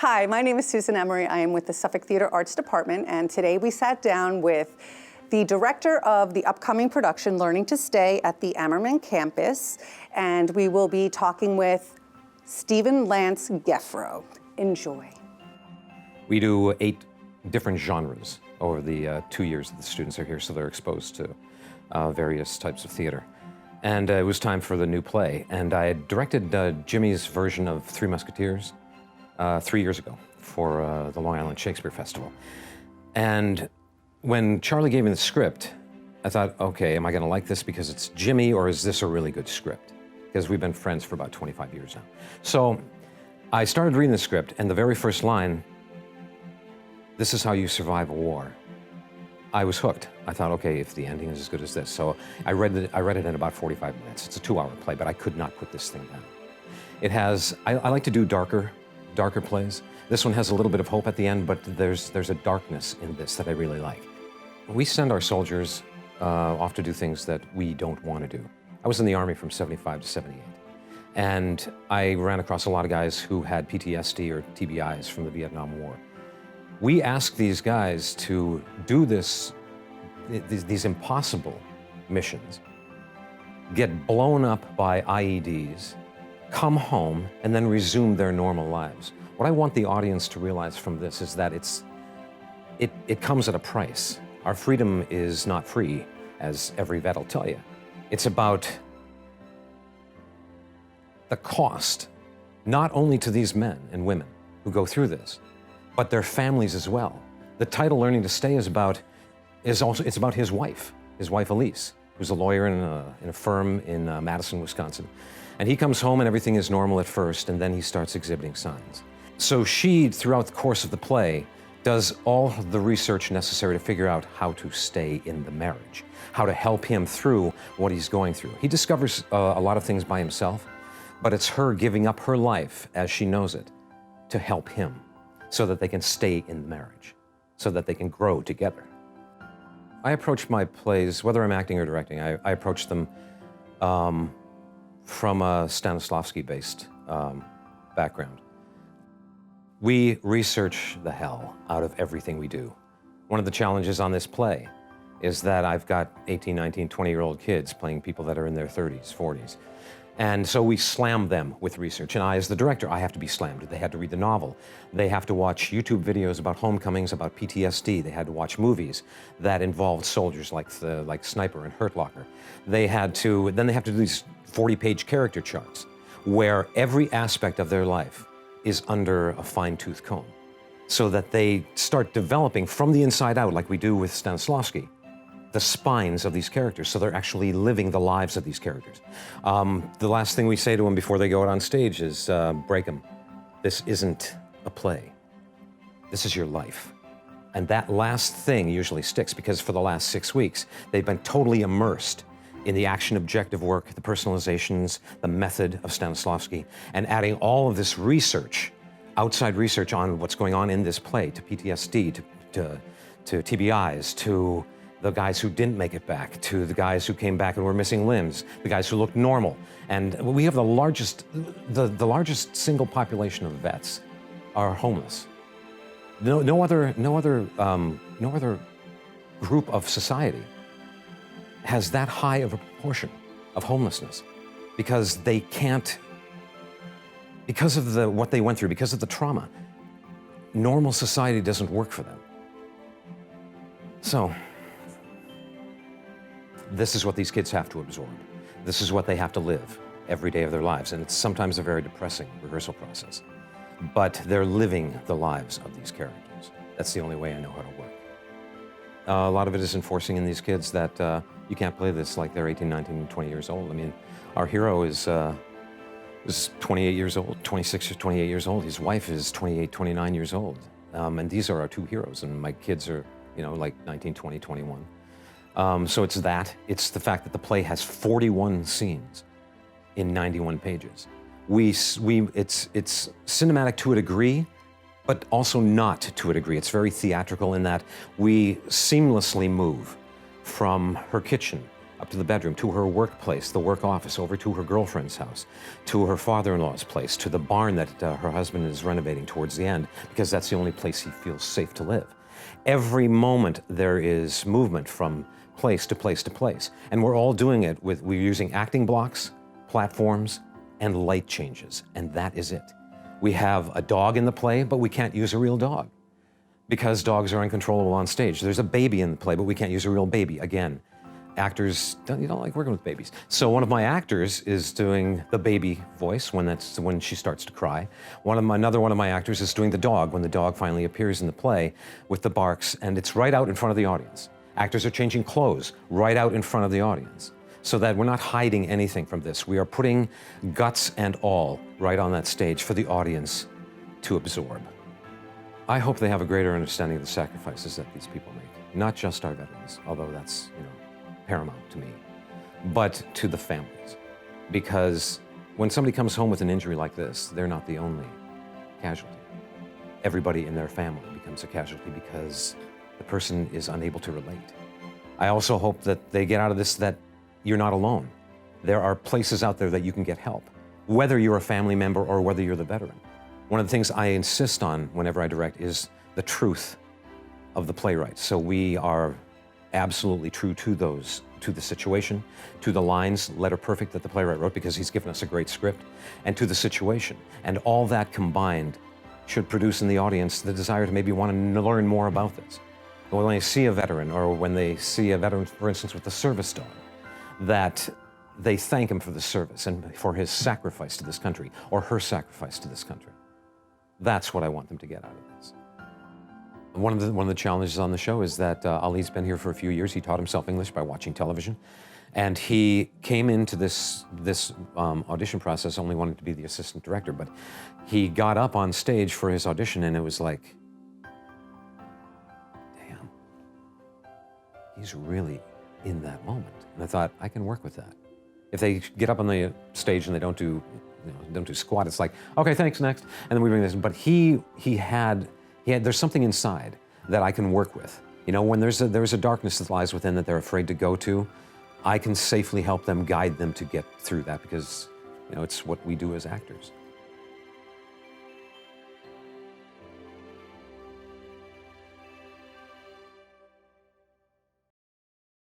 Hi, my name is Susan Emery. I am with the Suffolk Theater Arts Department, and today we sat down with the director of the upcoming production, Learning to Stay, at the Ammerman Campus, and we will be talking with Steven Lantz-Gefroh. Enjoy. We do 8 different genres over the 2 years that the students are here, so they're exposed to various types of theater. And it was time for the new play, and I had directed Jimmy's version of Three Musketeers 3 years ago for the Long Island Shakespeare Festival. And when Charlie gave me the script, I thought, okay, am I gonna like this because it's Jimmy, or is this a really good script? Because we've been friends for about 25 years now. So I started reading the script, and the very first line, "This is how you survive a war." I was hooked. I thought, okay, if the ending is as good as this. So I read it in about 45 minutes. It's a 2-hour play, but I could not put this thing down. It has, I like to do darker plays. This one has a little bit of hope at the end, but there's a darkness in this that I really like. We send our soldiers off to do things that we don't want to do. I was in the Army from 75 to 78, and I ran across a lot of guys who had PTSD or TBIs from the Vietnam War. We ask these guys to do these impossible missions, get blown up by IEDs, come home, and then resume their normal lives. What I want the audience to realize from this is that it comes at a price. Our freedom is not free, as every vet will tell you. It's about the cost, not only to these men and women who go through this, but their families as well. The title "Learning to Stay" it's about his wife Elise, who's a lawyer in a firm in Madison, Wisconsin. And he comes home and everything is normal at first, and then he starts exhibiting signs. So she, throughout the course of the play, does all the research necessary to figure out how to stay in the marriage, how to help him through what he's going through. He discovers a lot of things by himself, but it's her giving up her life as she knows it to help him so that they can stay in the marriage, so that they can grow together. I approach my plays, whether I'm acting or directing, I approach them from a Stanislavski-based background. We research the hell out of everything we do. One of the challenges on this play is that I've got 18, 19, 20-year-old kids playing people that are in their 30s, 40s. And so we slam them with research. And I, as the director, I have to be slammed. They had to read the novel. They have to watch YouTube videos about homecomings, about PTSD. They had to watch movies that involved soldiers like Sniper and Hurt Locker. Then they have to do these 40-page character charts where every aspect of their life is under a fine-tooth comb, so that they start developing from the inside out, like we do with Stanislavski, the spines of these characters, so they're actually living the lives of these characters. The last thing we say to them before they go out on stage is, break them. This isn't a play. This is your life. And that last thing usually sticks, because for the last 6 weeks, they've been totally immersed in the action objective work, the personalizations, the method of Stanislavski, and adding all of this research, outside research on what's going on in this play, to PTSD, to TBIs, to the guys who didn't make it back, to the guys who came back and were missing limbs, the guys who looked normal. And we have the largest single population of vets are homeless. No other group of society has that high of a proportion of homelessness, because they can't, because of what they went through, because of the trauma. Normal society doesn't work for them. So, this is what these kids have to absorb. This is what they have to live every day of their lives, and it's sometimes a very depressing rehearsal process. But they're living the lives of these characters. That's the only way I know how to work. A lot of it is enforcing in these kids that you can't play this like they're 18, 19, 20 years old. I mean, our hero is 28 years old, 26 or 28 years old. His wife is 28, 29 years old. And these are our 2 heroes, and my kids are, like 19, 20, 21. So it's the fact that the play has 41 scenes in 91 pages. It's cinematic to a degree, but also not to a degree. It's very theatrical in that we seamlessly move from her kitchen up to the bedroom, to her workplace, the work office, over to her girlfriend's house, to her father-in-law's place, to the barn that her husband is renovating towards the end, because that's the only place he feels safe to live. Every moment there is movement from place to place to place. And we're all doing it we're using acting blocks, platforms, and light changes, and that is it. We have a dog in the play, but we can't use a real dog because dogs are uncontrollable on stage. There's a baby in the play, but we can't use a real baby. Again, actors don't like working with babies. So one of my actors is doing the baby voice when she starts to cry. Another one of my actors is doing the dog when the dog finally appears in the play with the barks, and it's right out in front of the audience. Actors are changing clothes right out in front of the audience, so that we're not hiding anything from this. We are putting guts and all right on that stage for the audience to absorb. I hope they have a greater understanding of the sacrifices that these people make, not just our veterans, although that's, paramount to me, but to the families. Because when somebody comes home with an injury like this, they're not the only casualty. Everybody in their family becomes a casualty because the person is unable to relate. I also hope that they get out of this that you're not alone. There are places out there that you can get help, whether you're a family member or whether you're the veteran. One of the things I insist on whenever I direct is the truth of the playwright. So we are absolutely true to the situation, to the lines, letter perfect, that the playwright wrote, because he's given us a great script, and to the situation. And all that combined should produce in the audience the desire to maybe want to learn more about this. When they see a veteran, or when they see a veteran, for instance, with the service dog, that they thank him for the service and for his sacrifice to this country, or her sacrifice to this country. That's what I want them to get out of this. One of the challenges on the show is that Ali's been here for a few years. He taught himself English by watching television. And he came into this audition process only wanting to be the assistant director, but he got up on stage for his audition and it was like, damn, he's really in that moment. And I thought, I can work with that. If they get up on the stage and they don't do squat, it's like, okay, thanks, next. And then we bring this, but there's something inside that I can work with. When there's a darkness that lies within that they're afraid to go to, I can safely help them, guide them to get through that, because it's what we do as actors.